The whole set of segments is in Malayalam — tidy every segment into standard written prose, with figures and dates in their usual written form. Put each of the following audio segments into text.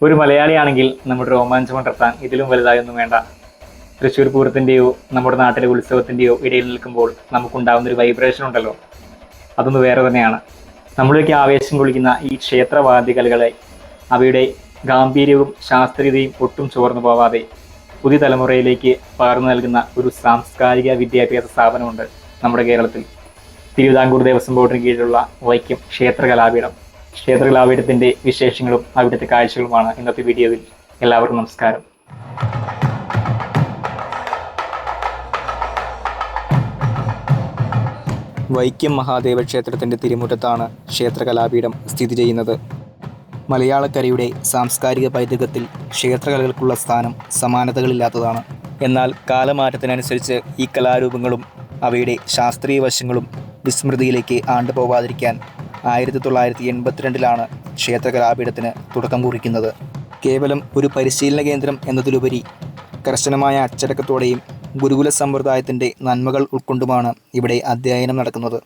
ഒരു മലയാളിയാണെങ്കിൽ നമ്മുടെ രോമാഞ്ചം കൊണ്ടിർത്താൻ ഇതിലും വലുതായൊന്നും വേണ്ട. തൃശ്ശൂർ പൂരത്തിൻ്റെയോ നമ്മുടെ നാട്ടിലെ ഉത്സവത്തിൻ്റെയോ ഇടയിൽ നിൽക്കുമ്പോൾ നമുക്കുണ്ടാകുന്നൊരു വൈബ്രേഷൻ ഉണ്ടല്ലോ, അതൊന്ന് വേറെ തന്നെയാണ്. നമ്മളൊക്കെ ആവേശം കൊള്ളിക്കുന്ന ഈ ക്ഷേത്രവാദ്യകലകളെ അവയുടെ ഗാംഭീര്യവും ശാസ്ത്രീയതയും ഒട്ടും ചോർന്നു പോവാതെ പുതിയ തലമുറയിലേക്ക് പകർന്നു നൽകുന്ന ഒരു സാംസ്കാരിക വിദ്യാഭ്യാസ സ്ഥാപനമുണ്ട് നമ്മുടെ കേരളത്തിൽ. തിരുവിതാംകൂർ ദേവസ്വം ബോർഡിന് കീഴിലുള്ള വൈക്കം ക്ഷേത്രകലാപീഠം. ക്ഷേത്രകലാപീഠത്തിൻ്റെ വിശേഷങ്ങളും അവിടുത്തെ കാഴ്ചകളുമാണ് ഇന്നത്തെ വീഡിയോയിൽ. എല്ലാവർക്കും നമസ്കാരം. വൈക്കം മഹാദേവ ക്ഷേത്രത്തിൻ്റെ തിരുമുറ്റത്താണ് ക്ഷേത്രകലാപീഠം സ്ഥിതി ചെയ്യുന്നത്. മലയാളക്കരയുടെ സാംസ്കാരിക പൈതൃകത്തിൽ ക്ഷേത്രകലകൾക്കുള്ള സ്ഥാനം സമാനതകളില്ലാത്തതാണ്. എന്നാൽ കാലമാറ്റത്തിനനുസരിച്ച് ഈ കലാരൂപങ്ങളും അവയുടെ ശാസ്ത്രീയ വശങ്ങളും വിസ്മൃതിയിലേക്ക് ആണ്ടുപോകാതിരിക്കാൻ 1982 ക്ഷേത്രകലാപീഠത്തിന് തുടക്കം കുറിക്കുന്നത്. കേവലം ഒരു പരിശീലന കേന്ദ്രം എന്നതിലുപരി കർശനമായ അച്ചടക്കത്തോടെയും ഗുരുകുല സമ്പ്രദായത്തിൻ്റെ നന്മകൾ ഉൾക്കൊണ്ടുമാണ് ഇവിടെ അധ്യയനം നടക്കുന്നത്.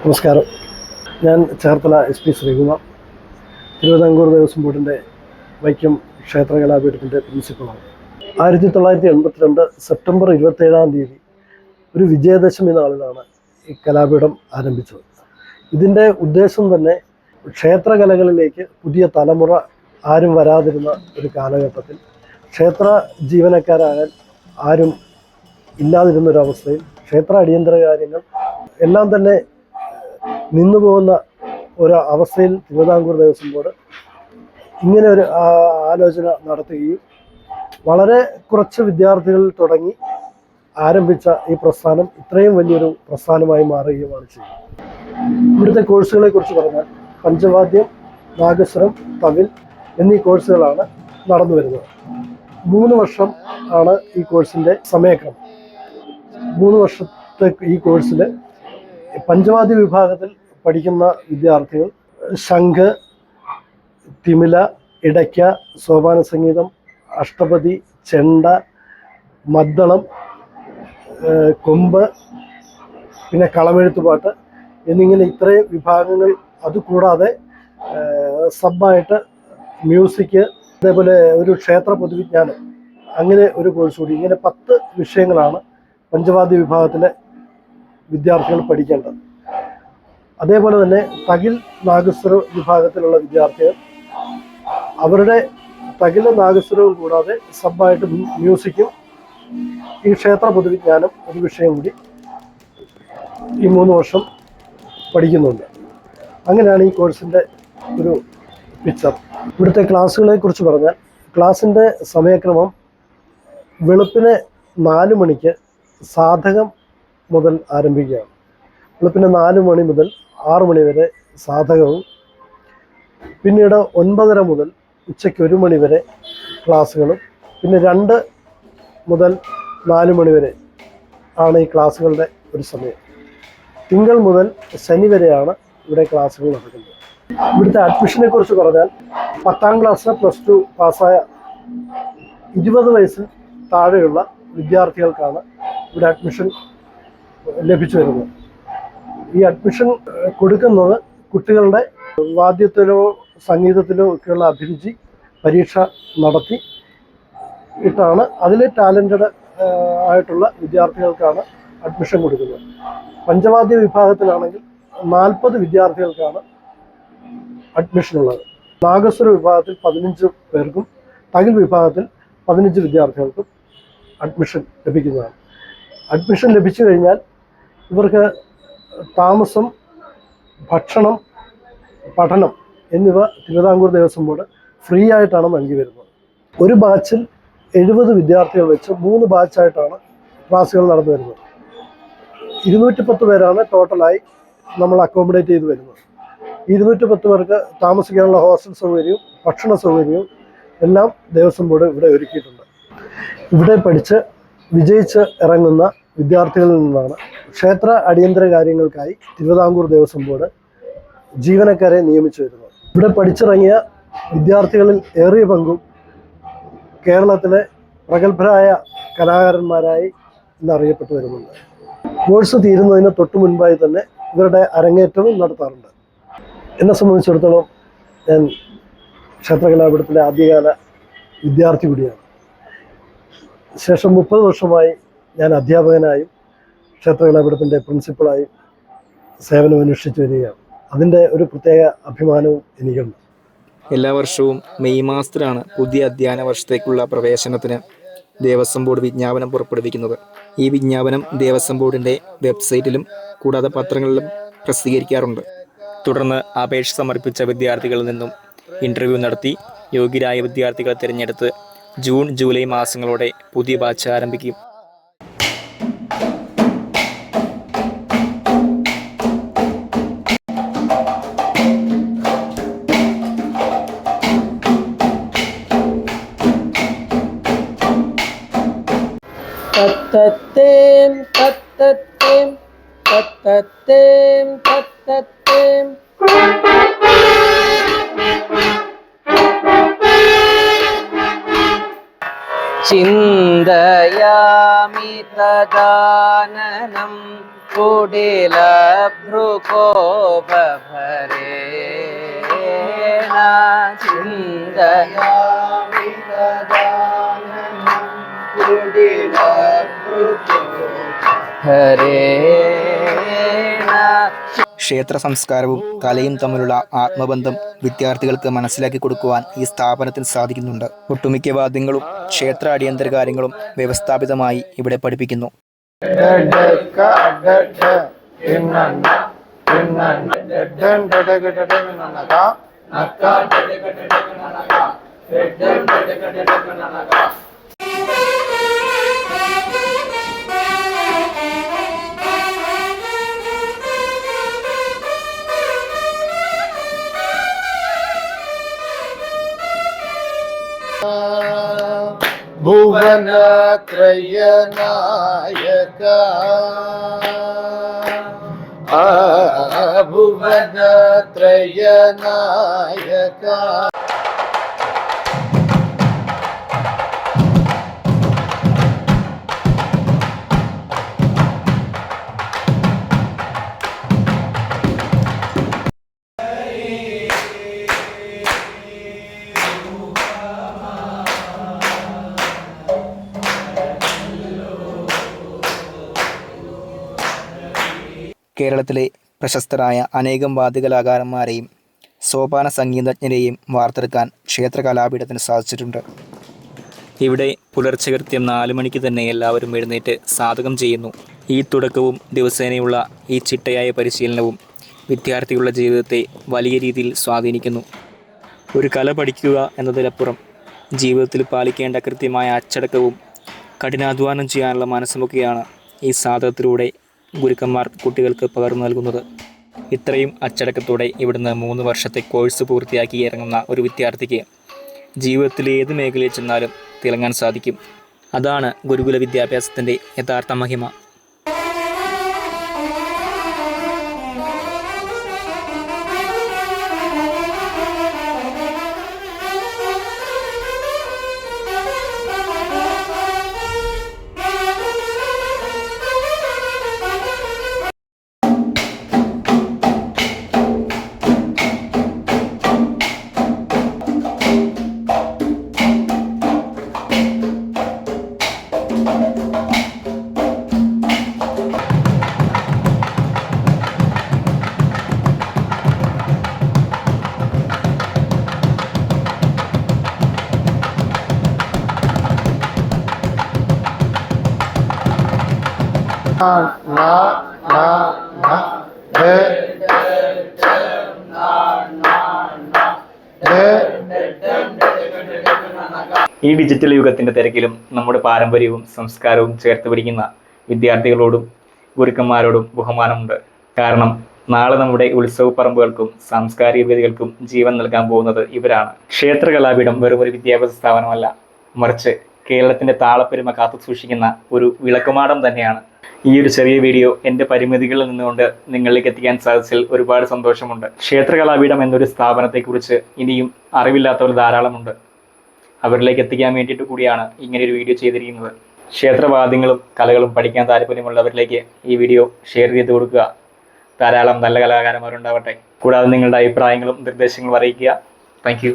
നമസ്കാരം. ഞാൻ ചേർത്തല SP ശ്രീകുമാർ, തിരുവിതാംകൂർ ദേവസ്വം ബോർഡിൻ്റെ വൈക്കം ക്ഷേത്രകലാപീഠത്തിൻ്റെ പ്രിൻസിപ്പളാണ്. 1982 സെപ്റ്റംബർ 27 ഒരു വിജയദശമി നാളിലാണ് ഈ കലാപീഠം ആരംഭിച്ചത്. ഇതിൻ്റെ ഉദ്ദേശം തന്നെ ക്ഷേത്രകലകളിലേക്ക് പുതിയ തലമുറ ആരും വരാതിരുന്ന ഒരു കാലഘട്ടത്തിൽ ക്ഷേത്ര ജീവനക്കാരാകാൻ ആരും ഇല്ലാതിരുന്നൊരവസ്ഥയിൽ ക്ഷേത്ര അടിയന്തര കാര്യങ്ങൾ എല്ലാം തന്നെ നിന്നുപോകുന്ന ഒരു അവസ്ഥയിൽ തിരുവിതാംകൂർ ദേവസ്വം ബോർഡ് ഇങ്ങനെ ഒരു ആലോചന നടത്തുകയും വളരെ കുറച്ച് വിദ്യാർത്ഥികളിൽ തുടങ്ങി ആരംഭിച്ച ഈ പ്രസ്ഥാനം ഇത്രയും വലിയൊരു പ്രസ്ഥാനമായി മാറുകയുമാണ് ചെയ്യുന്നത്. ഇവിടുത്തെ കോഴ്സുകളെ കുറിച്ച് പറഞ്ഞാൽ പഞ്ചവാദ്യം, നാഗസ്വരം, തവിൽ എന്നീ കോഴ്സുകളാണ് നടന്നു വരുന്നത്. 3 വർഷം ആണ് ഈ കോഴ്സിൻ്റെ സമയക്രമം. 3 വർഷത്തെ ഈ കോഴ്സിൽ പഞ്ചവാദ്യ വിഭാഗത്തിൽ പഠിക്കുന്ന വിദ്യാർത്ഥികൾ ശംഖ്, തിമില, ഇടയ്ക്ക, സോപാന സംഗീതം, അഷ്ടപതി, ചെണ്ട, മദ്ദളം, കൊമ്പ്, പിന്നെ കളമെഴുത്തുപാട്ട് എന്നിങ്ങനെ ഇത്രയും വിഭാഗങ്ങൾ. അതുകൂടാതെ സബ്ബായിട്ട് മ്യൂസിക്, അതേപോലെ ഒരു ക്ഷേത്ര പൊതുവിജ്ഞാനം, അങ്ങനെ ഒരു കോഴ്സ് കൂടി. ഇങ്ങനെ 10 വിഷയങ്ങളാണ് പഞ്ചവാദ്യ വിഭാഗത്തിലെ വിദ്യാർത്ഥികൾ പഠിക്കേണ്ടത്. അതേപോലെ തന്നെ തകിൽ, നാഗസ്വര വിഭാഗത്തിലുള്ള വിദ്യാർത്ഥികൾ അവരുടെ തകിൽ, നാഗസ്വരവും കൂടാതെ സബ്ബായിട്ട് മ്യൂസിക്കും ഈ ക്ഷേത്ര പൊതുവിജ്ഞാനം ഒരു വിഷയം കൂടി ഈ 3 വർഷം പഠിക്കുന്നുണ്ട്. അങ്ങനെയാണ് ഈ കോഴ്സിൻ്റെ ഒരു പിക്ചർ. ഇവിടുത്തെ ക്ലാസ്സുകളെ കുറിച്ച് പറഞ്ഞാൽ ക്ലാസ്സിൻ്റെ സമയക്രമം വെളുപ്പിന് 4 മണിക്ക് സാധകം മുതൽ ആരംഭിക്കുകയാണ്. വെളുപ്പിന് 4 മണി മുതൽ 6 മണി വരെ സാധകവും, പിന്നീട് 9:30 മുതൽ ഉച്ചയ്ക്ക് 1 മണി വരെ ക്ലാസ്സുകളും, പിന്നെ 2 മുതൽ 4 മണി വരെ ആണ് ഈ ക്ലാസ്സുകളുടെ ഒരു സമയം. തിങ്കൾ മുതൽ ശനി വരെയാണ് ഇവിടെ ക്ലാസ്സുകൾ നടക്കുന്നത്. ഇവിടുത്തെ അഡ്മിഷനെ കുറിച്ച് പറഞ്ഞാൽ 10ാം ക്ലാസ് +2 പാസ്സായ 20 വയസ്സിൽ താഴെയുള്ള വിദ്യാർത്ഥികൾക്കാണ് ഇവിടെ അഡ്മിഷൻ ലഭിച്ചു വരുന്നത്. ഈ അഡ്മിഷൻ കൊടുക്കുന്നത് കുട്ടികളുടെ വാദ്യത്തിലോ സംഗീതത്തിലോ ഒക്കെയുള്ള അഭിരുചി പരീക്ഷ നടത്തി ഇട്ടാണ് അതിൽ ടാലൻറ്റഡ് ആയിട്ടുള്ള വിദ്യാർത്ഥികൾക്കാണ് അഡ്മിഷൻ കൊടുക്കുന്നത്. പഞ്ചവാദ്യ വിഭാഗത്തിലാണെങ്കിൽ 40 വിദ്യാർത്ഥികൾക്കാണ് അഡ്മിഷൻ ഉള്ളത്. നാഗസ്വര വിഭാഗത്തിൽ 15 പേർക്കും തകിൽ വിഭാഗത്തിൽ 15 വിദ്യാർത്ഥികൾക്കും അഡ്മിഷൻ ലഭിക്കുന്നതാണ്. അഡ്മിഷൻ ലഭിച്ചു കഴിഞ്ഞാൽ ഇവർക്ക് താമസം, ഭക്ഷണം, പഠനം എന്നിവ തിരുവിതാംകൂർ ദേവസ്വം ബോർഡ് ഫ്രീ ആയിട്ടാണ് നൽകി വരുന്നത്. ഒരു ബാച്ചിൽ 70 വിദ്യാർത്ഥികൾ വെച്ച് 3 ബാച്ചായിട്ടാണ് ക്ലാസ്സുകൾ നടന്നു വരുന്നത്. 210 പേരാണ് ടോട്ടലായി നമ്മൾ അക്കോമഡേറ്റ് ചെയ്ത് വരുന്നത്. 210 പേർക്ക് താമസിക്കാനുള്ള ഹോസ്റ്റൽ സൗകര്യവും ഭക്ഷണ സൗകര്യവും എല്ലാം ദേവസ്വം ബോർഡ് ഇവിടെ ഒരുക്കിയിട്ടുണ്ട്. ഇവിടെ പഠിച്ച് വിജയിച്ച് ഇറങ്ങുന്ന വിദ്യാർത്ഥികളിൽ നിന്നാണ് ക്ഷേത്ര അടിയന്തര കാര്യങ്ങൾക്കായി തിരുവിതാംകൂർ ദേവസ്വം ബോർഡ് ജീവനക്കാരെ നിയമിച്ചു വരുന്നത്. ഇവിടെ പഠിച്ചിറങ്ങിയ വിദ്യാർത്ഥികളിൽ ഏറിയ പങ്കും കേരളത്തിലെ പ്രഗത്ഭരായ കലാകാരന്മാരായി ഇന്നറിയപ്പെട്ടു വരുന്നുണ്ട്. കോഴ്സ് തീരുന്നതിന് തൊട്ടു മുൻപായി തന്നെ ഇവരുടെ അരങ്ങേറ്റവും നടത്താറുണ്ട്. എന്നെ സംബന്ധിച്ചിടത്തോളം ഞാൻ ക്ഷേത്രകലാപീഠത്തിലെ ആദ്യകാല വിദ്യാർത്ഥി കൂടിയാണ്. ശേഷം 30 വർഷമായി ഞാൻ അധ്യാപകനായും ക്ഷേത്രകലാപീഠത്തിൻ്റെ പ്രിൻസിപ്പളായും സേവനമനുഷ്ഠിച്ചു വരികയാണ്. അതിൻ്റെ ഒരു പ്രത്യേക അഭിമാനവും എനിക്കുണ്ട്. എല്ലാ വർഷവും മെയ് മാസത്തിലാണ് പുതിയ അധ്യയന വർഷത്തേക്കുള്ള പ്രവേശനത്തിന് ദേവസ്വം ബോർഡ് വിജ്ഞാപനം പുറപ്പെടുവിക്കുന്നത്. ഈ വിജ്ഞാപനം ദേവസ്വം ബോർഡിൻ്റെ വെബ്സൈറ്റിലും കൂടാതെ പത്രങ്ങളിലും പ്രസിദ്ധീകരിക്കാറുണ്ട്. തുടർന്ന് അപേക്ഷ സമർപ്പിച്ച വിദ്യാർത്ഥികളിൽ നിന്നും ഇൻ്റർവ്യൂ നടത്തി യോഗ്യരായ വിദ്യാർത്ഥികളെ തിരഞ്ഞെടുത്ത് ജൂൺ ജൂലൈ മാസങ്ങളോടെ പുതിയ ബാച്ച് ആരംഭിക്കും. തത്തത്തേം തത്തത്തേം തത്തത്തേം തത്തത്തേം ചിന്തയാമി തദാനനം കുടിലഭ്രുകോപഭരേണ ചിന്തയാമി തദാനനം കുടിലഭ്രുകോപഭരേണ. ക്ഷേത്ര സംസ്കാരവും കലയും തമ്മിലുള്ള ആത്മബന്ധം വിദ്യാർത്ഥികൾക്ക് മനസ്സിലാക്കി കൊടുക്കുവാൻ ഈ സ്ഥാപനത്തിന് സാധിക്കുന്നുണ്ട്. ഒട്ടുമിക്ക വാദ്യങ്ങളും ക്ഷേത്ര അടിയന്തര കാര്യങ്ങളും വ്യവസ്ഥാപിതമായി ഇവിടെ പഠിപ്പിക്കുന്നു. ഭുവനത്രയനായക ഭുവനത്രയനായക. കേരളത്തിലെ പ്രശസ്തരായ അനേകം വാദ്യകലാകാരന്മാരെയും സോപാന സംഗീതജ്ഞരെയും വാർത്തെടുക്കാൻ ക്ഷേത്ര കലാപീഠത്തിന് സാധിച്ചിട്ടുണ്ട്. ഇവിടെ പുലർച്ചെ കൃത്യം 4 മണിക്ക് തന്നെ എല്ലാവരും എഴുന്നേറ്റ് സാധകം ചെയ്യുന്നു. ഈ തുടക്കവും ദിവസേനയുള്ള ഈ ചിട്ടയായ പരിശീലനവും വിദ്യാർത്ഥികളുടെ ജീവിതത്തെ വലിയ രീതിയിൽ സ്വാധീനിക്കുന്നു. ഒരു കല പഠിക്കുക എന്നതിലപ്പുറം ജീവിതത്തിൽ പാലിക്കേണ്ട കൃത്യമായ അച്ചടക്കവും കഠിനാധ്വാനം ചെയ്യാനുള്ള മനസ്സുമൊക്കെയാണ് ഈ സാധകത്തിലൂടെ ഗുരുക്കന്മാർ കുട്ടികൾക്ക് പകർന്നു നൽകുന്നത്. ഇത്രയും അച്ചടക്കത്തോടെ ഇവിടുന്ന് 3 വർഷത്തെ കോഴ്സ് പൂർത്തിയാക്കി ഇറങ്ങുന്ന ഒരു വിദ്യാർത്ഥിക്ക് ജീവിതത്തിലെ ഏത് മേഖലയിൽ ചെന്നാലും തിളങ്ങാൻ സാധിക്കും. അതാണ് ഗുരുകുല വിദ്യാഭ്യാസത്തിൻ്റെ യഥാർത്ഥ മഹിമ. ഈ ഡിജിറ്റൽ യുഗത്തിൻ്റെ തിരക്കിലും നമ്മുടെ പാരമ്പര്യവും സംസ്കാരവും ചേർത്ത് പിടിക്കുന്ന വിദ്യാർത്ഥികളോടും ഗുരുക്കന്മാരോടും ബഹുമാനമുണ്ട്. കാരണം നാളെ നമ്മുടെ ഉത്സവ പറമ്പുകൾക്കും സാംസ്കാരിക വേദികൾക്കും ജീവൻ നൽകാൻ പോകുന്നത് ഇവരാണ്. ക്ഷേത്ര കലാപീഠം വെറും ഒരു വിദ്യാഭ്യാസ സ്ഥാപനമല്ല, മറിച്ച് കേരളത്തിൻ്റെ താളപ്പെരുമ കാത്തു സൂക്ഷിക്കുന്ന ഒരു വിളക്കുമാടം തന്നെയാണ്. ഈ ഒരു ചെറിയ വീഡിയോ എൻ്റെ പരിമിതികളിൽ നിന്നുകൊണ്ട് നിങ്ങളിലേക്ക് എത്തിക്കാൻ സാധിച്ചതിൽ ഒരുപാട് സന്തോഷമുണ്ട്. ക്ഷേത്ര കലാപീഠം എന്നൊരു സ്ഥാപനത്തെക്കുറിച്ച് ഇനിയും അറിവില്ലാത്തവർ ധാരാളമുണ്ട്. അവരിലേക്ക് എത്തിക്കാൻ വേണ്ടിയിട്ട് കൂടിയാണ് ഇങ്ങനെയൊരു വീഡിയോ ചെയ്തിരിക്കുന്നത്. ക്ഷേത്രവാദ്യങ്ങളും കലകളും പഠിക്കാൻ താല്പര്യമുള്ളവരിലേക്ക് ഈ വീഡിയോ ഷെയർ ചെയ്ത് കൊടുക്കുക. ധാരാളം നല്ല കലാകാരന്മാരുണ്ടാവട്ടെ. കൂടാതെ നിങ്ങളുടെ അഭിപ്രായങ്ങളും നിർദ്ദേശങ്ങളും അറിയിക്കുക. താങ്ക്